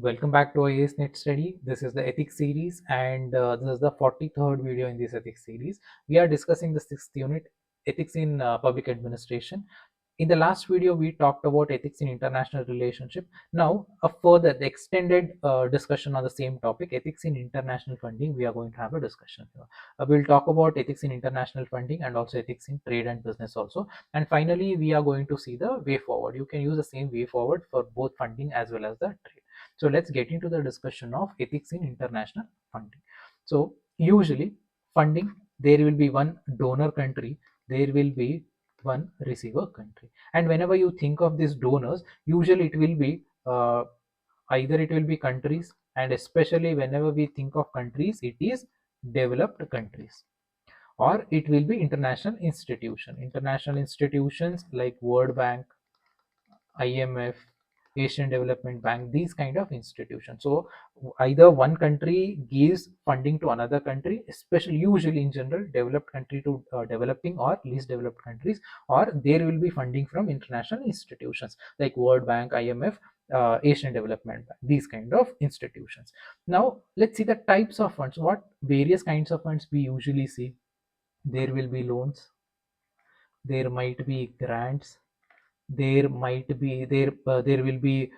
Welcome back to our AS Net Study. This is the ethics series, and this is the 43rd video in this ethics series. We are discussing the 6th unit, ethics in public administration. In the last video, we talked about ethics in international relationship. Now, a further the extended discussion on the same topic, ethics in international funding. We are going to have a discussion here. We'll talk about ethics in international funding and also ethics in trade and business also. And finally, we are going to see the way forward. You can use the same way forward for both funding as well as the trade. So let's get into the discussion of ethics in international funding. So usually funding, there will be one donor country, there will be one receiver country, and whenever you think of these donors, usually it will be either it will be countries, and especially whenever we think of countries, it is developed countries, or it will be international institutions like World Bank, IMF, Asian Development Bank, these kind of institutions. So either one country gives funding to another country, especially usually in general developed country to developing or least developed countries, or there will be funding from international institutions like World Bank, IMF, Asian Development Bank, these kind of institutions. Now let's see the types of funds. What various kinds of funds we usually see? There will be loans, there might be grants, there will be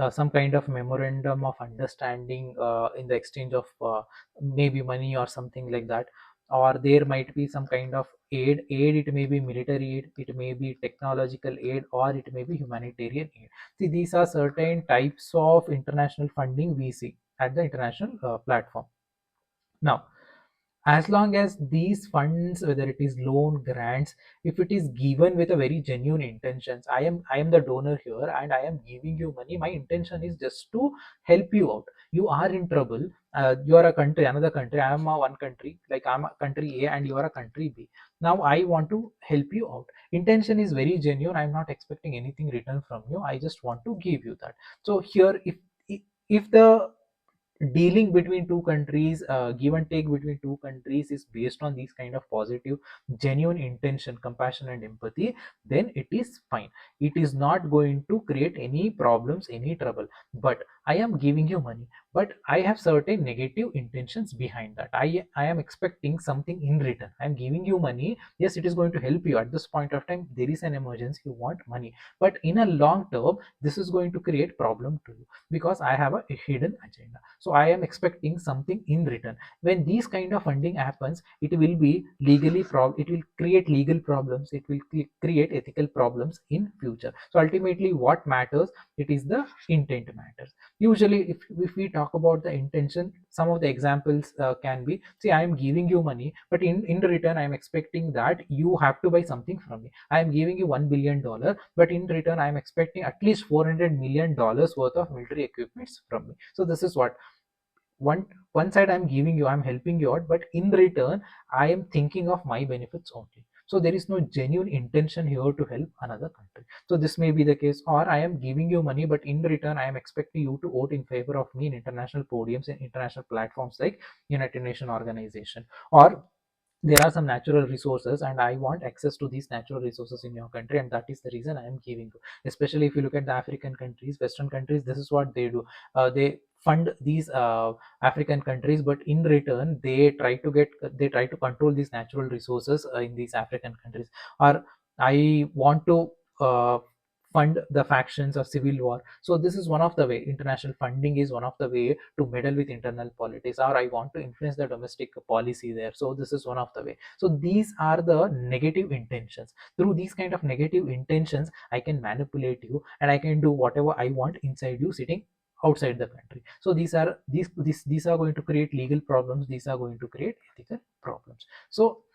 some kind of memorandum of understanding in the exchange of maybe money or something like that, or there might be some kind of aid. It may be military aid, it may be technological aid, or it may be humanitarian aid. See, these are certain types of international funding we see at the international platform. Now, as long as these funds, whether it is loan, grants, if it is given with a very genuine intentions, I am the donor here and I am giving you money, my intention is just to help you out. You are in trouble, you are a country, another country, I am a one country, like I'm a country A and you are a country B. Now I want to help you out. Intention is very genuine, I'm not expecting anything return from you, I just want to give you that. So here, if the dealing between two countries, give and take between two countries is based on these kind of positive, genuine intention, compassion and empathy, then it is fine. It is not going to create any problems, any trouble. But I am giving you money, but I have certain negative intentions behind that. I am expecting something in return. I am giving you money, yes, it is going to help you at this point of time, there is an emergency, you want money, but in a long term this is going to create problem to you because I have a hidden agenda. So I am expecting something in return. When these kind of funding happens, it will be it will create legal problems, it will create ethical problems in future. So ultimately what matters, it is the intent matters. Usually if we talk about the intention, some of the examples can be, see, I am giving you money, but in return I am expecting that you have to buy something from me. I am giving you $1 billion, but in return I am expecting at least $400 million worth of military equipments from me. So this is what, one side I'm giving you, I'm helping you out, but in return I am thinking of my benefits only. So there is no genuine intention here to help another country. So this may be the case, or I am giving you money, but in return I am expecting you to vote in favor of me in international podiums and international platforms like United Nations organization, or there are some natural resources and I want access to these natural resources in your country, and that is the reason I am giving you. Especially if you look at the African countries, Western countries, this is what they do. They fund these African countries, but in return they try to control these natural resources in these African countries. Or I want to fund the factions of civil war. So this is one of the way, international funding is one of the way to meddle with internal politics, or I want to influence the domestic policy there. So this is one of the way. So these are the negative intentions. Through these kind of negative intentions I can manipulate you and I can do whatever I want inside you sitting outside the country. So these are going to create legal problems, these are going to create ethical problems. So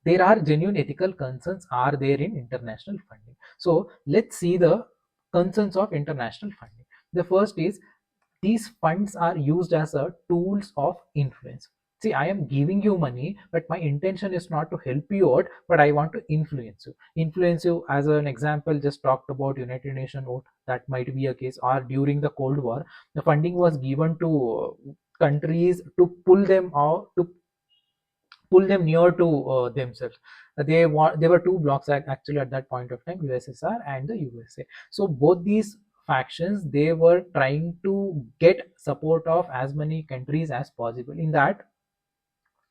there are genuine ethical concerns are there in international funding. So let's see the concerns of international funding. The first is, these funds are used as a tools of influence. See, I am giving you money, but my intention is not to help you out, but I want to influence you. As an example, just talked about United Nations vote, that might be a case. Or during the Cold War, the funding was given to countries to pull them near to themselves. There were two blocks actually at that point of time, USSR and the USA. So both these factions, they were trying to get support of as many countries as possible. In that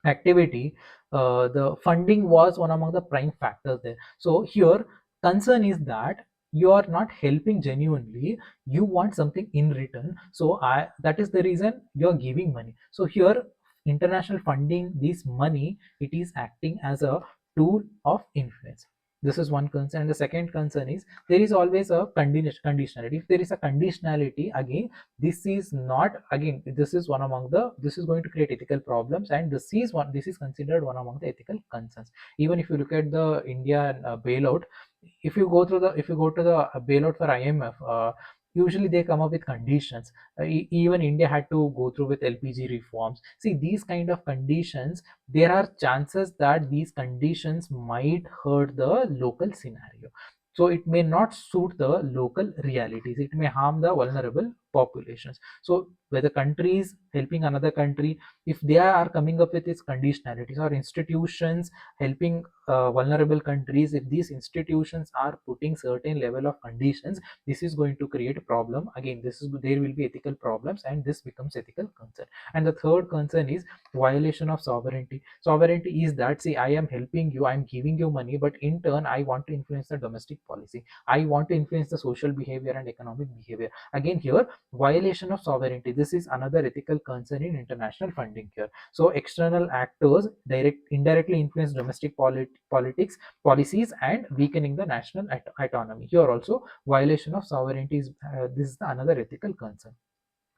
activity, the funding was one among the prime factors there. So here concern is that you are not helping genuinely, you want something in return. So I that is the reason you're giving money. So here international funding, this money, it is acting as a tool of influence. This is one concern. The second concern is there is always a conditionality. If there is a conditionality, again, this is not, again, this is one among the, this is going to create ethical problems, and this is considered one among the ethical concerns. Even if you look at the Indian bailout, if you go to the bailout for IMF, usually they come up with conditions. Even India had to go through with LPG reforms. See, these kind of conditions, there are chances that these conditions might hurt the local scenario. So it may not suit the local realities, it may harm the vulnerable populations. So whether countries helping another country, if they are coming up with its conditionalities, or institutions helping vulnerable countries, if these institutions are putting certain level of conditions, this is going to create a problem. Again, this is, there will be ethical problems, and this becomes ethical concern. And the third concern is violation of sovereignty. Sovereignty is that, see, I am helping you, I am giving you money, but in turn I want to influence the domestic policy, I want to influence the social behavior and economic behavior. Again, here violation of sovereignty, this is another ethical concern in international funding here. So external actors indirectly influence domestic politics policies and weakening the national autonomy. Here also violation of sovereignty is, this is another ethical concern.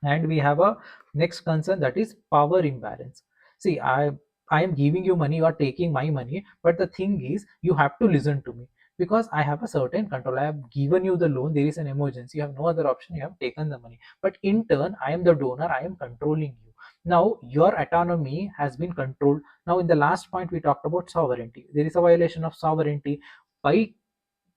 And we have a next concern, that is power imbalance. See, I am giving you money, you are taking my money, but the thing is you have to listen to me, because I have a certain control. I have given you the loan, there is an emergency, you have no other option, you have taken the money, but in turn I am the donor, I am controlling you. Now your autonomy has been controlled. Now in the last point we talked about sovereignty, there is a violation of sovereignty by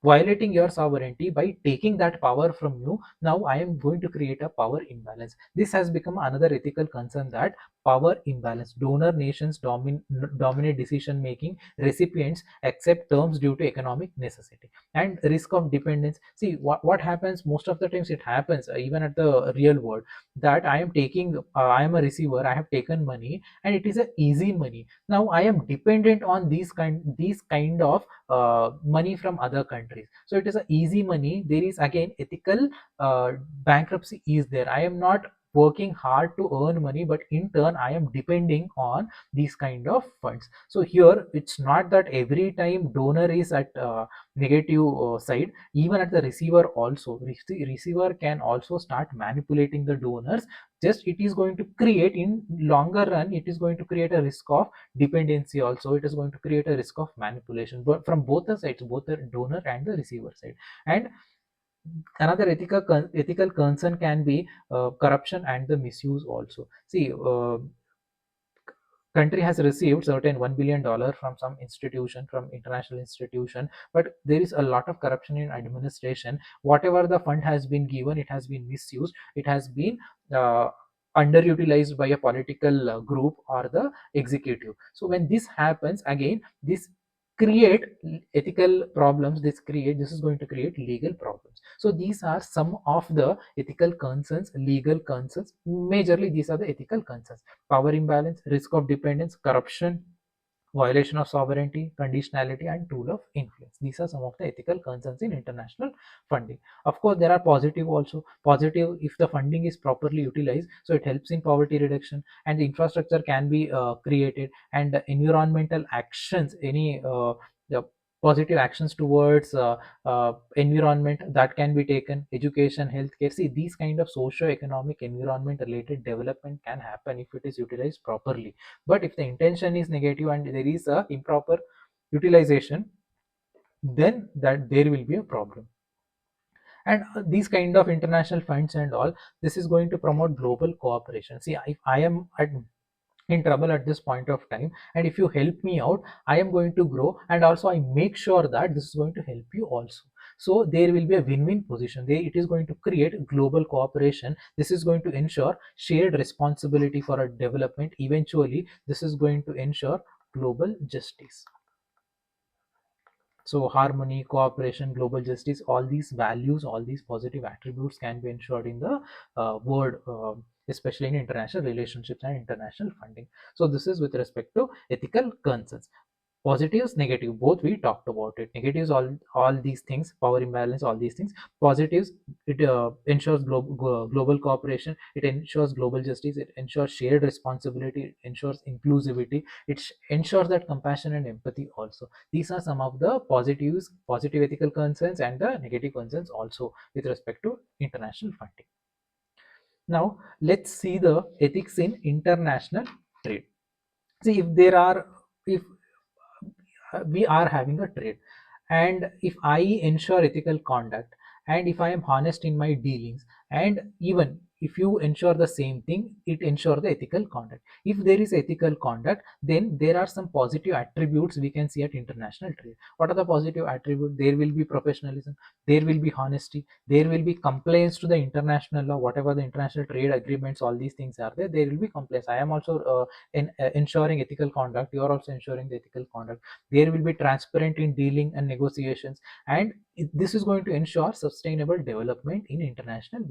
violating your sovereignty, by taking that power from you. Now I am going to create a power imbalance. This has become another ethical concern, that power imbalance, donor nations dominate decision making, recipients accept terms due to economic necessity. And risk of dependence, see, what happens most of the times, it happens even at the real world, that I am taking, I am a receiver, I have taken money, and it is a easy money. Now I am dependent on these kind of money from other countries. So it is a easy money. There is again ethical bankruptcy is there. I am not working hard to earn money, but in turn I am depending on these kind of funds. So here it's not that every time donor is at negative side, even at the receiver also, receiver can also start manipulating the donors. Just it is going to create, in longer run, it is going to create a risk of dependency also, it is going to create a risk of manipulation, but from both the sides, both the donor and the receiver side. And another ethical concern can be corruption and the misuse also. See, country has received certain $1 billion from some institution, from international institution, but there is a lot of corruption in administration. Whatever the fund has been given, it has been misused, it has been uh, underutilized by a political group or the executive. So when this happens, again, this create ethical problems, this is going to create legal problems. So these are some of the ethical concerns, legal concerns. Majorly these are the ethical concerns: power imbalance, risk of dependence, corruption, violation of sovereignty, conditionality, and tool of influence. These are some of the ethical concerns in international funding. Of course, there are positive also. Positive, if the funding is properly utilized, so it helps in poverty reduction, and the infrastructure can be created, and the environmental actions, any the positive actions towards environment, that can be taken, education, healthcare. See, these kind of socio-economic environment related development can happen if it is utilized properly. But if the intention is negative and there is a improper utilization, then that there will be a problem. And these kind of international funds and all, this is going to promote global cooperation. See, if I am in trouble at this point of time, and if you help me out, I am going to grow, and also I make sure that this is going to help you also. So there will be a win-win position there. It is going to create global cooperation. This is going to ensure shared responsibility for a development. Eventually this is going to ensure global justice. So harmony, cooperation, global justice, all these values, all these positive attributes can be ensured in the world, especially in international relationships and international funding. So this is with respect to ethical concerns. Positives, negative, both we talked about it. Negatives, all these things, power imbalance, all these things. Positives, it ensures global cooperation, it ensures global justice, it ensures shared responsibility, it ensures inclusivity, it ensures that compassion and empathy also. These are some of the positives, positive ethical concerns, and the negative concerns also with respect to international funding. Now let's see the ethics in international trade. See, if there are, if we are having a trade, and if I ensure ethical conduct, and if I am honest in my dealings, and even if you ensure the same thing, it ensure the ethical conduct. If there is ethical conduct, then there are some positive attributes we can see at international trade. What are the positive attributes? There will be professionalism, there will be honesty, there will be compliance to the international law, whatever the international trade agreements, all these things are there, there will be compliance. I am also ensuring ethical conduct, you are also ensuring the ethical conduct. There will be transparent in dealing and negotiations, and this is going to ensure sustainable development in international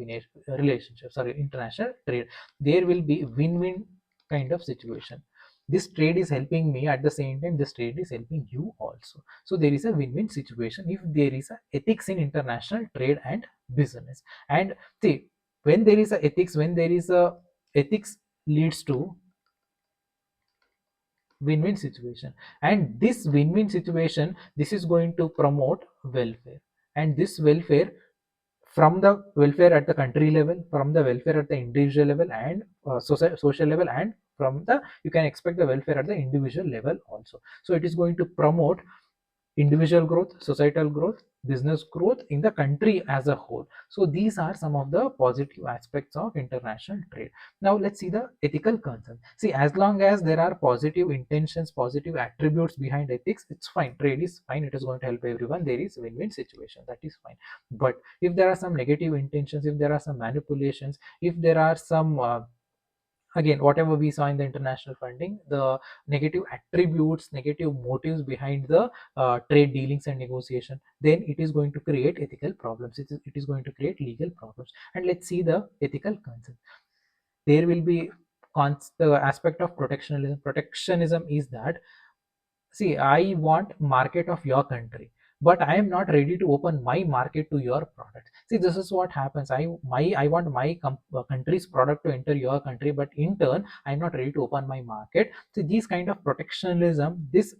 relationships, sorry, international trade. There will be win-win kind of situation. This trade is helping me, at the same time this trade is helping you also. So there is a win-win situation if there is a ethics in international trade and business. And see, when there is a ethics, when there is a ethics, leads to win-win situation. And this win-win situation, this is going to promote welfare. And this welfare, from the welfare at the country level, from the welfare at the individual level, and social level, and from the, you can expect the welfare at the individual level also. So it is going to promote individual growth, societal growth, business growth in the country as a whole. So these are some of the positive aspects of international trade. Now let's see the ethical concerns. See, as long as there are positive intentions, positive attributes behind ethics, it's fine. Trade is fine. It is going to help everyone. There is win-win situation. That is fine. But if there are some negative intentions, if there are some manipulations, if there are some again, whatever we saw in the international funding, the negative attributes, negative motives behind the trade dealings and negotiation, then it is going to create ethical problems, it is going to create legal problems. And let's see the ethical concerns. There will be the aspect of protectionism. Protectionism is that, see, I want market of your country, but I am not ready to open my market to your product. See, this is what happens. I want my country's product to enter your country, but in turn I'm not ready to open my market. So these kind of protectionism, this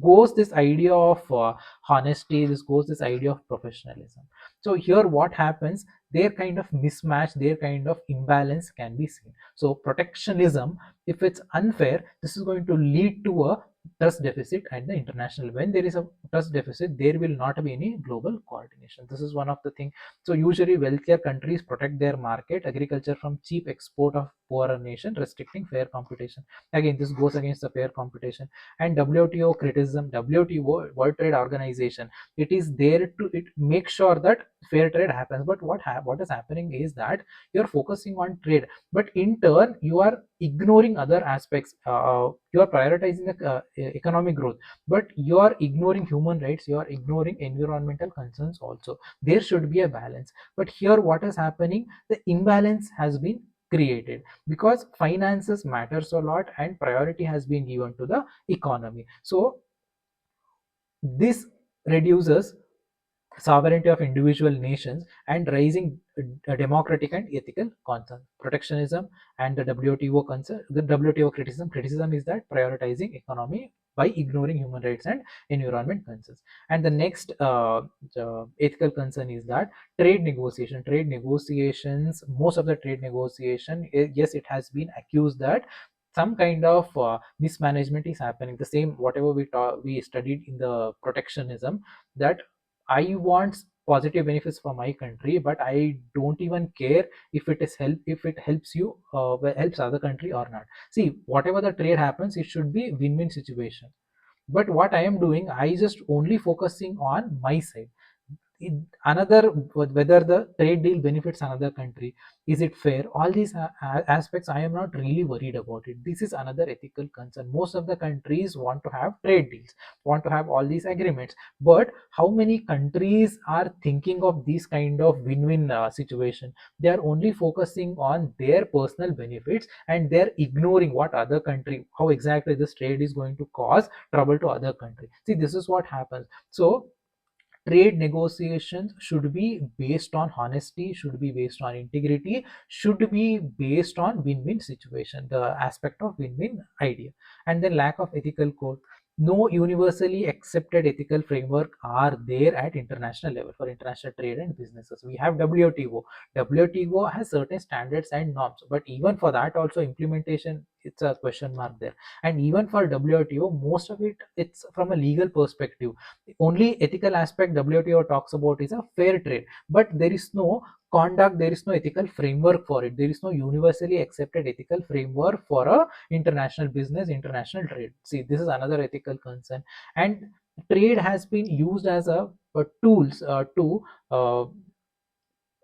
goes this idea of honesty, this goes this idea of professionalism. So here what happens, their kind of mismatch, their kind of imbalance can be seen. So protectionism, if it's unfair, this is going to lead to a trust deficit at the international. When there is a trust deficit, there will not be any global coordination. This is one of the things. So usually wealthier countries protect their market agriculture from cheap export of poorer nation, restricting fair competition. Again, this goes against the fair competition. And WTO criticism, WTO, World Trade Organization, it is there to it make sure that fair trade happens. But what is happening is that you're focusing on trade, but in turn you are ignoring other aspects. You are prioritizing the economic growth, but you are ignoring human rights, you are ignoring environmental concerns also. There should be a balance, but here what is happening, the imbalance has been created because finances matters a lot and priority has been given to the economy. So this reduces sovereignty of individual nations and raising democratic and ethical concerns. Protectionism and the WTO concern, the WTO criticism is that prioritizing economy by ignoring human rights and environment concerns. And the next the ethical concern is that trade negotiations, most of the trade negotiation, yes, it has been accused that some kind of mismanagement is happening. The same whatever we studied in the protectionism, that I want positive benefits for my country, but I don't even care if it helps you, helps other country or not. See, whatever the trade happens, it should be win-win situation. But what I am doing, I just only focusing on my side. another, whether the trade deal benefits another country, is it fair, all these aspects I am not really worried about it. This is another ethical concern. Most of the countries want to have trade deals, want to have all these agreements, but how many countries are thinking of this kind of win-win situation? They are only focusing on their personal benefits, and they're ignoring what other country, how exactly this trade is going to cause trouble to other country. See, this is what happens. So trade negotiations should be based on honesty, should be based on integrity, should be based on win-win situation, the aspect of win-win idea. And then lack of ethical code. No universally accepted ethical framework are there at international level for international trade and businesses. We have WTO. WTO has certain standards and norms, but even for that also implementation, it's a question mark there. And even for WTO, most of it, it's from a legal perspective. The only ethical aspect WTO talks about is a fair trade, but there is no conduct, there is no ethical framework for it. There is no universally accepted ethical framework for a international business, international trade. See, this is another ethical concern. And trade has been used as a tools to uh,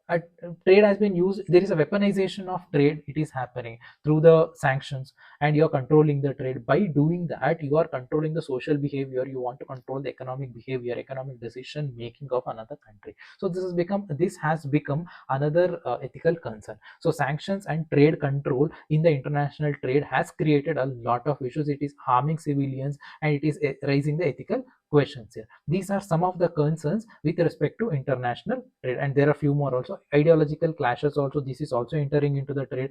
uh, trade has been used. There is a weaponization of trade, it is happening through the sanctions, and you're controlling the trade. By doing that, you are controlling the social behavior, you want to control the economic behavior, economic decision making of another country. So this has become another ethical concern. So sanctions and trade control in the international trade has created a lot of issues. It is harming civilians, and it is raising the ethical questions here. These are some of the concerns with respect to international trade, and there are few more also. Ideological clashes also, this is also entering into the trade,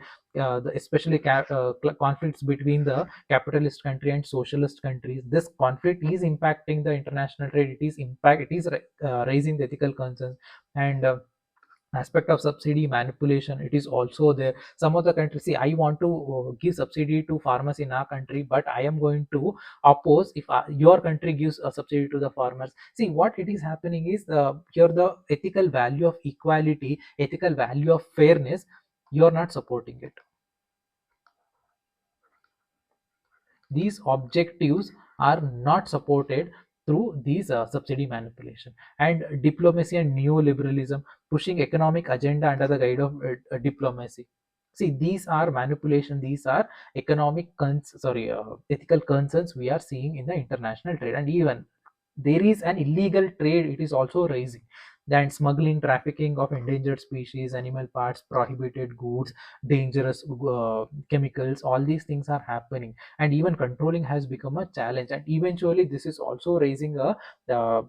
especially conflicts between the capitalist country and socialist countries. This conflict is impacting the international trade. It is raising the ethical concerns. And aspect of subsidy manipulation, it is also there. Some of the countries, see, I want to give subsidy to farmers in our country, but I am going to oppose if your country gives a subsidy to the farmers. See, what it is happening is, here the ethical value of equality, ethical value of fairness, you are not supporting it. These objectives are not supported through these subsidy manipulation. And diplomacy and neoliberalism, pushing economic agenda under the guide of diplomacy. See, these are manipulation, these are ethical concerns we are seeing in the international trade. And even there is an illegal trade, it is also rising. Then smuggling, trafficking of endangered species, animal parts, prohibited goods, dangerous chemicals, all these things are happening. And even controlling has become a challenge, and eventually this is also raising a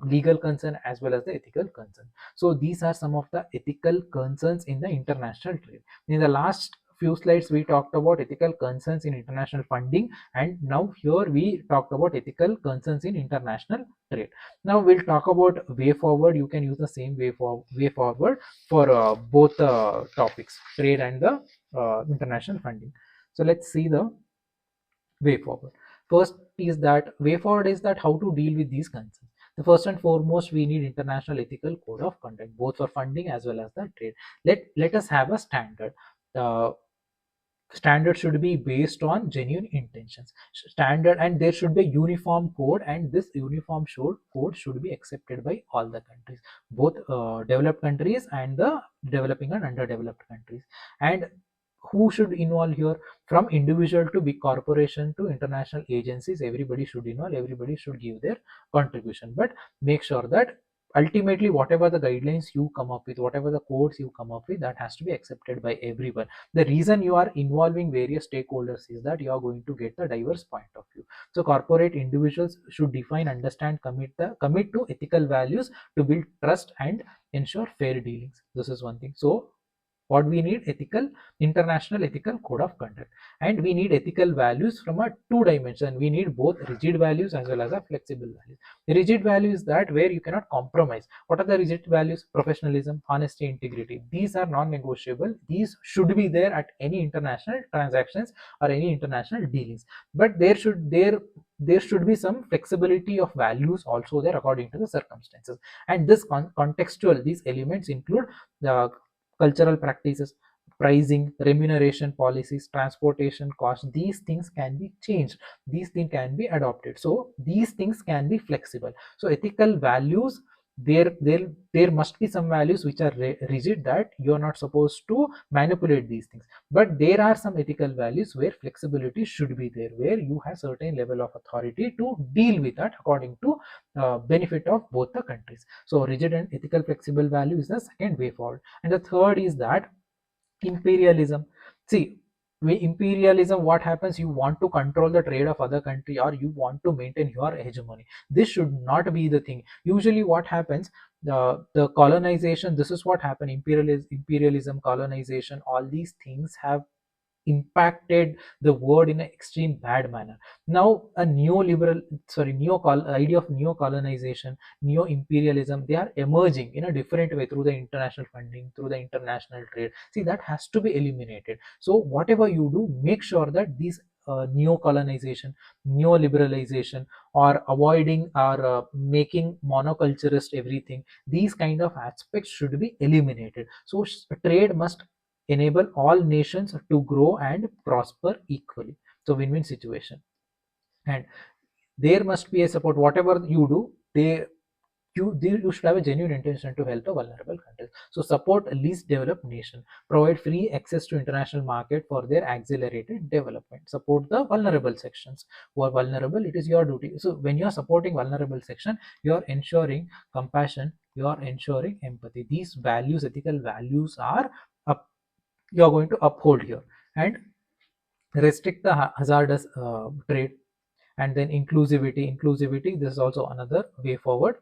legal concern as well as the ethical concern. So these are some of the ethical concerns in the international trade. In the last few slides we talked about ethical concerns in international funding, and now here we talked about ethical concerns in international trade. Now we'll talk about way forward. You can use the same way forward for both topics, trade and the international funding. So let's see the way forward. First is that way forward is that how to deal with these concerns. The first and foremost, we need international ethical code of conduct, both for funding as well as the trade. Let us have a standard. Uh, Standard should be based on genuine intentions. Standard, and there should be a uniform code, and this code should be accepted by all the countries, both developed countries and the developing and underdeveloped countries. And who should involve here? From individual to big corporation to international agencies, everybody should involve, everybody should give their contribution. But make sure that ultimately whatever the guidelines you come up with, whatever the codes you come up with, that has to be accepted by everyone. The reason you are involving various stakeholders is that you are going to get the diverse point of view. So corporate individuals should define, understand, commit to ethical values to build trust and ensure fair dealings. This is one thing. So what we need? Ethical, international ethical code of conduct. And we need ethical values from a two dimension. We need both rigid values as well as a flexible values. The rigid value is that where you cannot compromise. What are the rigid values? Professionalism, honesty, integrity. These are non-negotiable. These should be there at any international transactions or any international dealings. But there should be some flexibility of values also there according to the circumstances. And this contextual, these elements include the cultural practices, pricing, remuneration policies, transportation costs. These things can be changed, these things can be adopted, so these things can be flexible. So ethical values There must be some values which are rigid, that you are not supposed to manipulate these things. But there are some ethical values where flexibility should be there, where you have certain level of authority to deal with that according to benefit of both the countries. So rigid and ethical flexible value is the second way forward. And the third is that imperialism. See, imperialism, what happens, you want to control the trade of other country, or you want to maintain your hegemony. This should not be the thing. Usually what happens, the colonization, this is what happened. Imperialism, colonization, all these things have impacted the world in an extreme bad manner. Now a neoliberal, sorry, idea of neo-colonization, neo-imperialism, they are emerging in a different way through the international funding, through the international trade. See, that has to be eliminated. So whatever you do, make sure that these neo-colonization, neo-liberalization, or avoiding or making monoculturist everything, these kind of aspects should be eliminated. So trade must enable all nations to grow and prosper equally. So win-win situation. And there must be a support. Whatever you do, you should have a genuine intention to help the vulnerable countries. So support least developed nation, provide free access to international market for their accelerated development, support the vulnerable sections who are vulnerable. It is your duty. So when you are supporting vulnerable section, you are ensuring compassion, you are ensuring empathy. These values, ethical values, are up, you are going to uphold here. And restrict the hazardous trade. And then inclusivity, this is also another way forward,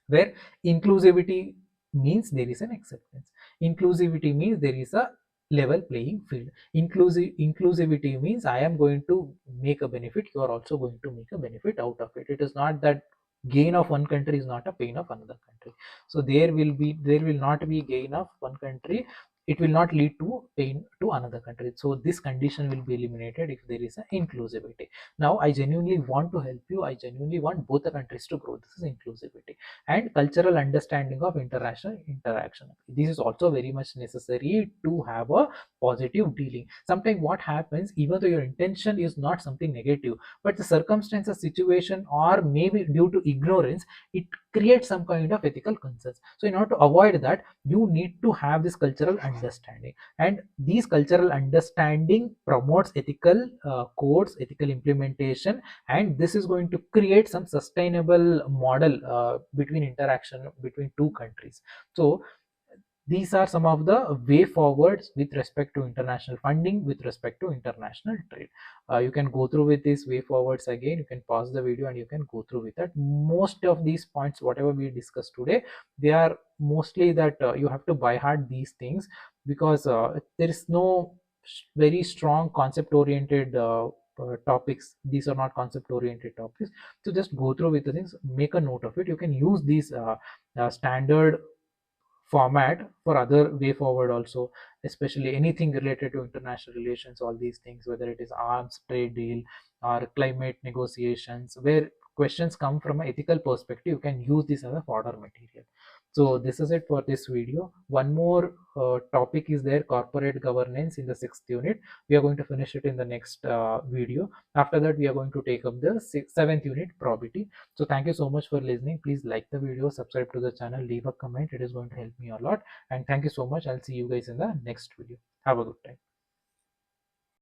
where inclusivity means there is an acceptance. Inclusivity means there is a level playing field. Inclusivity means I am going to make a benefit, you are also going to make a benefit out of it. It is not that gain of one country is not a pain of another country. So there will not be gain of one country, it will not lead to pain to another country. So this condition will be eliminated if there is an inclusivity. Now I genuinely want to help you, I genuinely want both the countries to grow. This is inclusivity. And cultural understanding of international interaction, this is also very much necessary to have a positive dealing. Sometimes what happens, even though your intention is not something negative, but the circumstances, situation, or maybe due to ignorance, it creates some kind of ethical concerns. So in order to avoid that, you need to have this cultural understanding. And these cultural understanding promotes ethical codes, ethical implementation, and this is going to create some sustainable model between interaction between two countries. So these are some of the way forwards with respect to international funding, with respect to international trade. You can go through with these way forwards again, you can pause the video and you can go through with that. Most of these points whatever we discussed today, they are mostly that you have to by heart these things, because there is no very strong concept oriented topics. These are not concept oriented topics. So just go through with the things, make a note of it. You can use these standard format for other way forward also, especially anything related to international relations, all these things, whether it is arms trade deal or climate negotiations, where questions come from an ethical perspective, you can use this as a fodder material. So this is it for this video. One more topic is there, corporate governance, in the 6th unit. We are going to finish it in the next video. After that we are going to take up the 7th unit, probity. So thank you so much for listening. Please like the video, subscribe to the channel, leave a comment. It is going to help me a lot. And thank you so much. I'll see you guys in the next video. Have a good time.